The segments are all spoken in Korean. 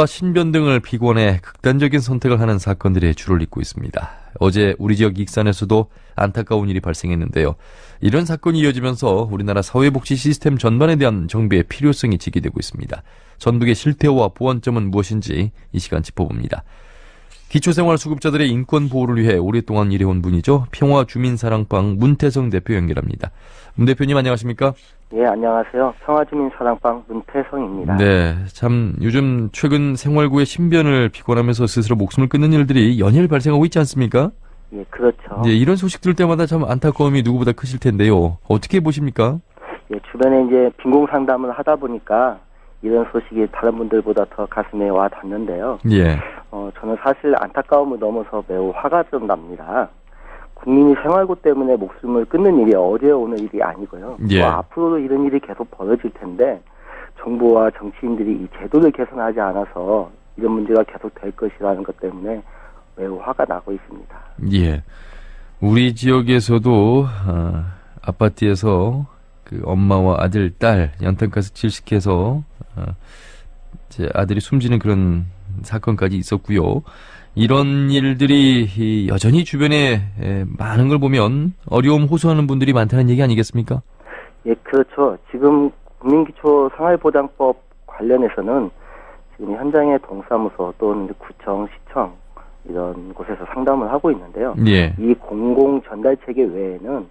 신변 등을 피곤해 극단적인 선택을 하는 사건들이 줄을 잇고 있습니다. 어제 우리 지역 익산에서도 안타까운 일이 발생했는데요. 이런 사건이 이어지면서 우리나라 사회복지 시스템 전반에 대한 정비의 필요성이 제기되고 있습니다. 전북의 실태와 보완점은 무엇인지 이 시간 짚어봅니다. 기초생활수급자들의 인권 보호를 위해 오랫동안 일해온 분이죠. 평화주민사랑방 문태성 대표 연결합니다. 문 대표님 안녕하십니까? 예, 안녕하세요. 평화주민사랑방 문태성입니다. 네, 참 요즘 최근 생활고의 신변을 피곤하면서 스스로 목숨을 끊는 일들이 연일 발생하고 있지 않습니까? 예, 그렇죠. 네, 이런 소식 들을 때마다 참 안타까움이 누구보다 크실 텐데요. 어떻게 보십니까? 예, 주변에 이제 빈공 상담을 하다 보니까 이런 소식이 다른 분들보다 더 가슴에 와 닿는데요. 예. 저는 사실 안타까움을 넘어서 매우 화가 좀 납니다. 국민이 생활고 때문에 목숨을 끊는 일이 어제 오는 일이 아니고요. 예. 또 앞으로도 이런 일이 계속 벌어질 텐데 정부와 정치인들이 이 제도를 개선하지 않아서 이런 문제가 계속 될 것이라는 것 때문에 매우 화가 나고 있습니다. 예. 우리 지역에서도 아파트에서 그 엄마와 아들, 딸 연탄가스 질식해서 이제 아들이 숨지는 그런 사건까지 있었고요. 이런 일들이 여전히 주변에 많은 걸 보면 어려움 호소하는 분들이 많다는 얘기 아니겠습니까? 예, 그렇죠. 지금 국민기초생활보장법 관련해서는 지금 현장의 동사무소 또는 구청, 시청 이런 곳에서 상담을 하고 있는데요. 예. 이 공공 전달 체계 외에는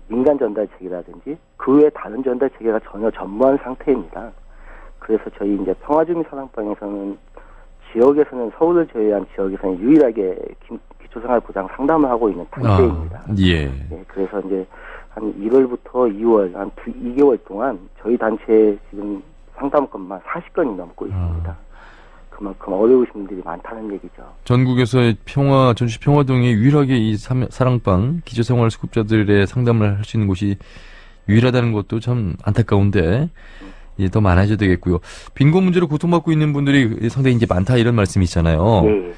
민간 전달 체계라든지 그 외 다른 전달 체계가 전혀 전무한 상태입니다. 그래서 저희 이제 평화주민사랑방에서는 지역에서는 서울을 제외한 지역에서는 유일하게 기초생활보장 상담을 하고 있는 단체입니다. 예. 네, 그래서 이제 한 1월부터 2월 한 2개월 동안 저희 단체에 지금 상담 건만 40건이 넘고 있습니다. 그만큼 어려우신 분들이 많다는 얘기죠. 전국에서의 전시 평화동이 유일하게 이 사랑방 기초생활수급자들의 상담을 할 수 있는 곳이 유일하다는 것도 참 안타까운데 이제 더 많아져야 되겠고요. 빈곤 문제로 고통받고 있는 분들이 상당히 이제 많다 이런 말씀이시잖아요. 예.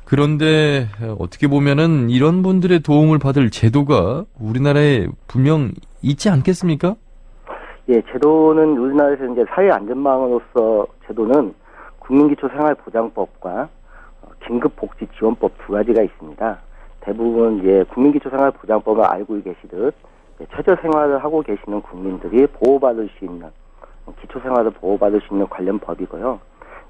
그런데 어떻게 보면은 이런 분들의 도움을 받을 제도가 우리나라에 분명 있지 않겠습니까? 예, 제도는 우리나라에서 이제 사회안전망으로서 제도는 국민기초생활보장법과 긴급복지지원법 두 가지가 있습니다. 대부분 이제 국민기초생활보장법을 알고 계시듯 최저생활을 하고 계시는 국민들이 보호받을 수 있는 기초생활을 보호받을 수 있는 관련 법이고요.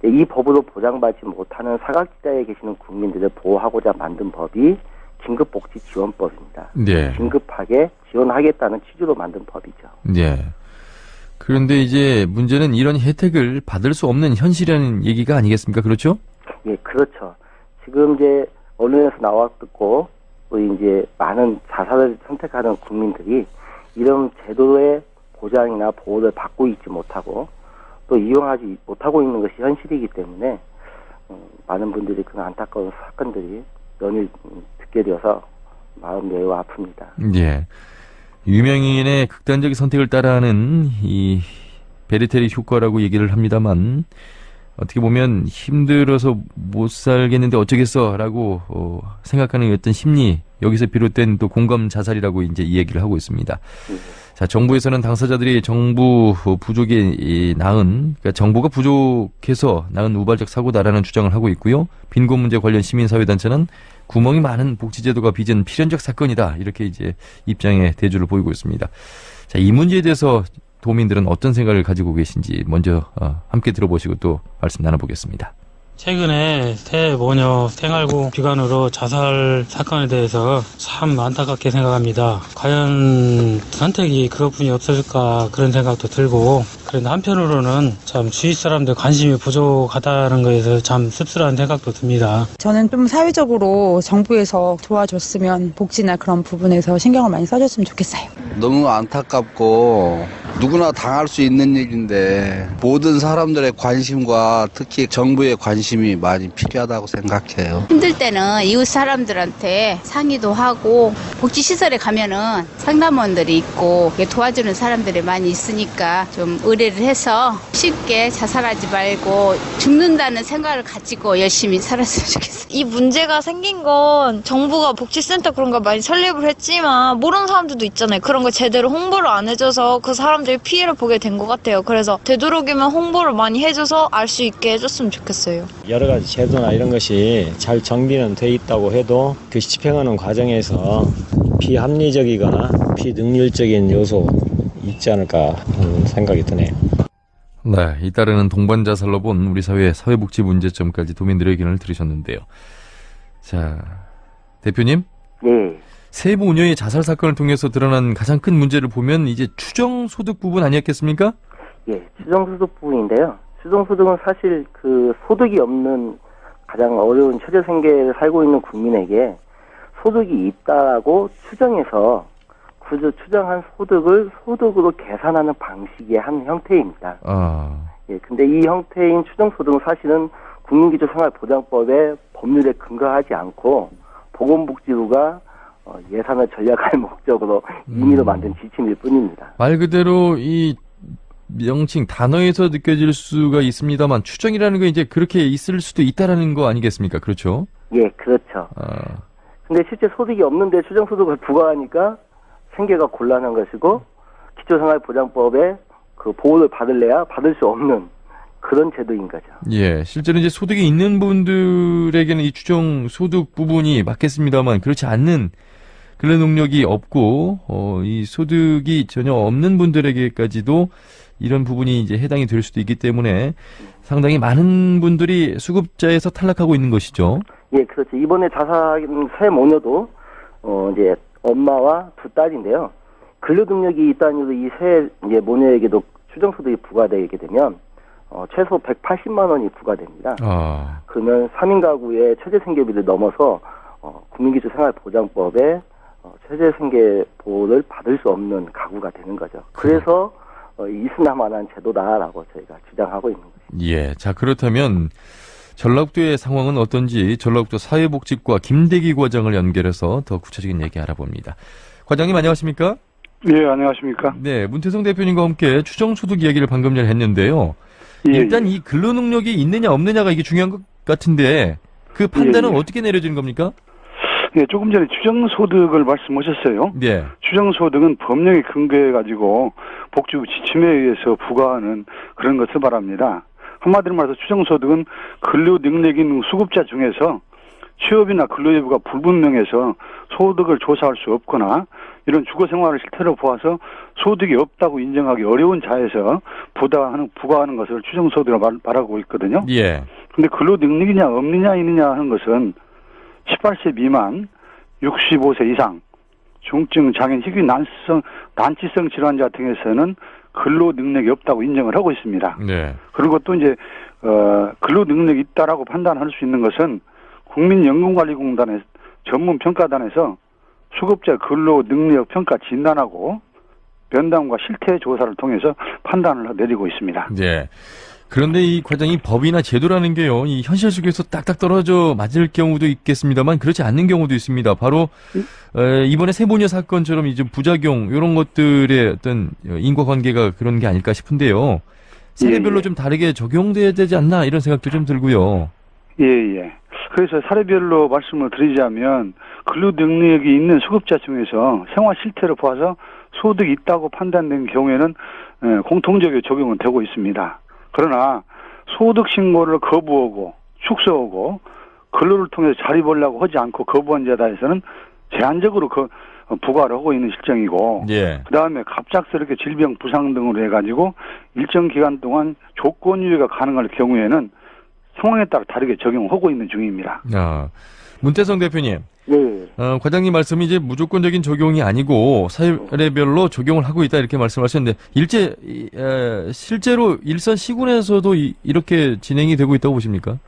이 법으로 보장받지 못하는 사각지대에 계시는 국민들을 보호하고자 만든 법이 긴급복지지원법입니다. 네. 긴급하게 지원하겠다는 취지로 만든 법이죠. 네. 그런데 이제 문제는 이런 혜택을 받을 수 없는 현실이라는 얘기가 아니겠습니까? 그렇죠? 예, 그렇죠. 지금 이제 언론에서 나왔고 또 이제 많은 자살을 선택하는 국민들이 이런 제도의 보장이나 보호를 받고 있지 못하고 또 이용하지 못하고 있는 것이 현실이기 때문에 많은 분들이 그런 안타까운 사건들이 연일 듣게 되어서 마음 매우 아픕니다. 예. 유명인의 극단적인 선택을 따라하는 이 베르테리 효과라고 얘기를 합니다만 어떻게 보면 힘들어서 못 살겠는데 어쩌겠어라고 생각하는 어떤 심리 여기서 비롯된 또 공감 자살이라고 이제 이 얘기를 하고 있습니다. 자, 정부에서는 당사자들이 정부 부족이 그러니까 정보가 부족해서 낳은 우발적 사고다라는 주장을 하고 있고요. 빈곤 문제 관련 시민사회단체는 구멍이 많은 복지제도가 빚은 필연적 사건이다. 이렇게 이제 입장의 대조를 보이고 있습니다. 자, 이 문제에 대해서 도민들은 어떤 생각을 가지고 계신지 먼저 함께 들어보시고 또 말씀 나눠보겠습니다. 최근에 새 모녀 생활고 비관으로 자살 사건에 대해서 참 안타깝게 생각합니다. 과연 선택이 그것뿐이 없을까 그런 생각도 들고 그런데 한편으로는 참 주위 사람들 관심이 부족하다는 거에서 참 씁쓸한 생각도 듭니다. 저는 좀 사회적으로 정부에서 도와줬으면 복지나 그런 부분에서 신경을 많이 써줬으면 좋겠어요. 너무 안타깝고 누구나 당할 수 있는 일인데 모든 사람들의 관심과 특히 정부의 관심이 많이 필요하다고 생각해요. 힘들 때는 이웃 사람들한테 상의도 하고 복지시설에 가면은 상담원들이 있고 도와주는 사람들이 많이 있으니까 좀 의뢰 관리를 해서 쉽게 자살하지 말고 죽는다는 생각을 가지고 열심히 살았으면 좋겠어요. 이 문제가 생긴 건 정부가 복지센터 그런 거 많이 설립을 했지만 모르는 사람들도 있잖아요. 그런 거 제대로 홍보를 안 해줘서 그 사람들이 피해를 보게 된 것 같아요. 그래서 되도록이면 홍보를 많이 해줘서 알 수 있게 해줬으면 좋겠어요. 여러 가지 제도나 이런 것이 잘 정비는 돼 있다고 해도 그 집행하는 과정에서 비합리적이거나 비능률적인 요소 있지 않을까 하는 생각이 드네요. 네, 잇따르는 동반 자살로 본 우리 사회의 사회복지 문제점까지 도민들의 의견을 들으셨는데요. 자, 대표님. 예. 세부 5년의 자살 사건을 통해서 드러난 가장 큰 문제를 보면 이제 추정소득 부분 아니었겠습니까? 예, 추정소득 부분인데요. 추정소득은 사실 그 소득이 없는 가장 어려운 처제생계를 살고 있는 국민에게 소득이 있다라고 추정해서 그저 추정한 소득을 소득으로 계산하는 방식의 한 형태입니다. 예, 근데 이 형태인 추정소득은 사실은 국민기초생활보장법의 법률에 근거하지 않고 보건복지부가 예산을 전략할 목적으로 임의로 만든 지침일 뿐입니다. 말 그대로 이 명칭 단어에서 느껴질 수가 있습니다만 추정이라는 게 이제 그렇게 있을 수도 있다라는 거 아니겠습니까? 그렇죠? 예, 그렇죠. 근데 실제 소득이 없는데 추정소득을 부과하니까 생계가 곤란한 것이고 기초생활보장법에 그 보호를 받을래야 받을 수 없는 그런 제도인 거죠. 예, 실제로 이제 소득이 있는 분들에게는 이 추정 소득 부분이 맞겠습니다만 그렇지 않는 근로 능력이 없고 이 소득이 전혀 없는 분들에게까지도 이런 부분이 이제 해당이 될 수도 있기 때문에 상당히 많은 분들이 수급자에서 탈락하고 있는 것이죠. 예, 그렇죠. 이번에 자살한 세 모녀도 이제 엄마와 두 딸인데요. 근로 능력이 있다는 이유로 이 세 이제 모녀에게도 추정소득이 부과되게 되면 최소 180만 원이 부과됩니다. 그러면 3인 가구의 최저생계비를 넘어서 국민기초생활보장법에 최저생계보호를 받을 수 없는 가구가 되는 거죠. 그래서 있으나마나한 제도다라고 저희가 주장하고 있는 거죠. 예, 자 그렇다면 전라북도의 상황은 어떤지 전라북도 사회복지과 김대기 과장을 연결해서 더 구체적인 얘기 알아봅니다. 과장님 안녕하십니까? 예, 안녕하십니까? 네, 문태성 대표님과 함께 추정소득 이야기를 방금 전에 했는데요. 예, 일단 이 근로능력이 있느냐 없느냐가 이게 중요한 것 같은데 그 판단은 어떻게 내려지는 겁니까? 예, 조금 전에 추정소득을 말씀하셨어요. 네. 추정소득은 법령에 근거해가지고 복지부 지침에 의해서 부과하는 그런 것을 말합니다. 한마디로 말해서 추정소득은 근로능력이 있는 수급자 중에서 취업이나 근로 여부가 불분명해서 소득을 조사할 수 없거나 이런 주거생활을 실태로 보아서 소득이 없다고 인정하기 어려운 자에서 부과하는 것을 추정소득이라고 말하고 있거든요. 예. 근데 근로 능력이냐 없느냐 있느냐 하는 것은 18세 미만, 65세 이상, 중증 장애인 희귀 난치성 질환자 등에서는 근로 능력이 없다고 인정을 하고 있습니다. 네. 그리고 또 이제 근로 능력이 있다라고 판단할 수 있는 것은 국민연금관리공단의 전문평가단에서 수급자 근로 능력 평가 진단하고 면담과 실태 조사를 통해서 판단을 내리고 있습니다. 네. 그런데 이 과장이 법이나 제도라는 게요, 이 현실 속에서 딱딱 떨어져 맞을 경우도 있겠습니다만 그렇지 않는 경우도 있습니다. 바로 이번에 세모녀 사건처럼 이제 부작용 이런 것들의 어떤 인과관계가 그런 게 아닐까 싶은데요. 사례별로 좀 다르게 적용돼야 되지 않나 이런 생각도 좀 들고요. 예. 그래서 사례별로 말씀을 드리자면 근로 능력이 있는 수급자 중에서 생활 실태를 보아서 소득이 있다고 판단된 경우에는 공통적으로 적용은 되고 있습니다. 그러나 소득 신고를 거부하고 축소하고 근로를 통해서 자리 보려고 하지 않고 거부한 자에서는 제한적으로 부과를 하고 있는 실정이고, 예. 그다음에 갑작스럽게 질병 부상 등으로 해가지고 일정 기간 동안 조건 유예가 가능할 경우에는 상황에 따라 다르게 적용하고 있는 중입니다. 문태성 대표님. 네. 과장님 말씀이 이제 무조건적인 적용이 아니고 사례별로 적용을 하고 있다 이렇게 말씀하셨는데 실제로 일선 시군에서도 이렇게 진행이 되고 있다고 보십니까?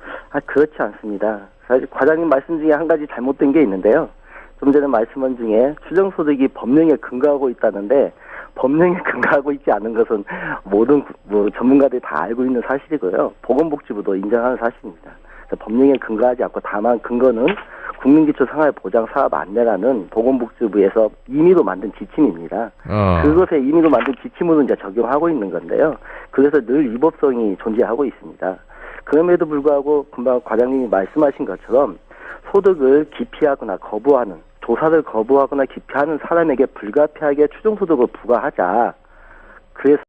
그렇지 않습니다. 사실 과장님 말씀 중에 한 가지 잘못된 게 있는데요. 좀 전에 말씀한 중에 추정소득이 법령에 근거하고 있다는데 법령에 근거하고 있지 않은 것은 모든 전문가들이 다 알고 있는 사실이고요. 보건복지부도 인정하는 사실입니다. 법령에 근거하지 않고 다만 근거는 국민기초생활보장사업 안내라는 보건복지부에서 임의로 만든 지침입니다. 그것에 임의로 만든 지침으로 이제 적용하고 있는 건데요. 그래서 늘 위법성이 존재하고 있습니다. 그럼에도 불구하고 금방 과장님이 말씀하신 것처럼 소득을 기피하거나 거부하는, 조사를 거부하거나 기피하는 사람에게 불가피하게 추정소득을 부과하자. 그래서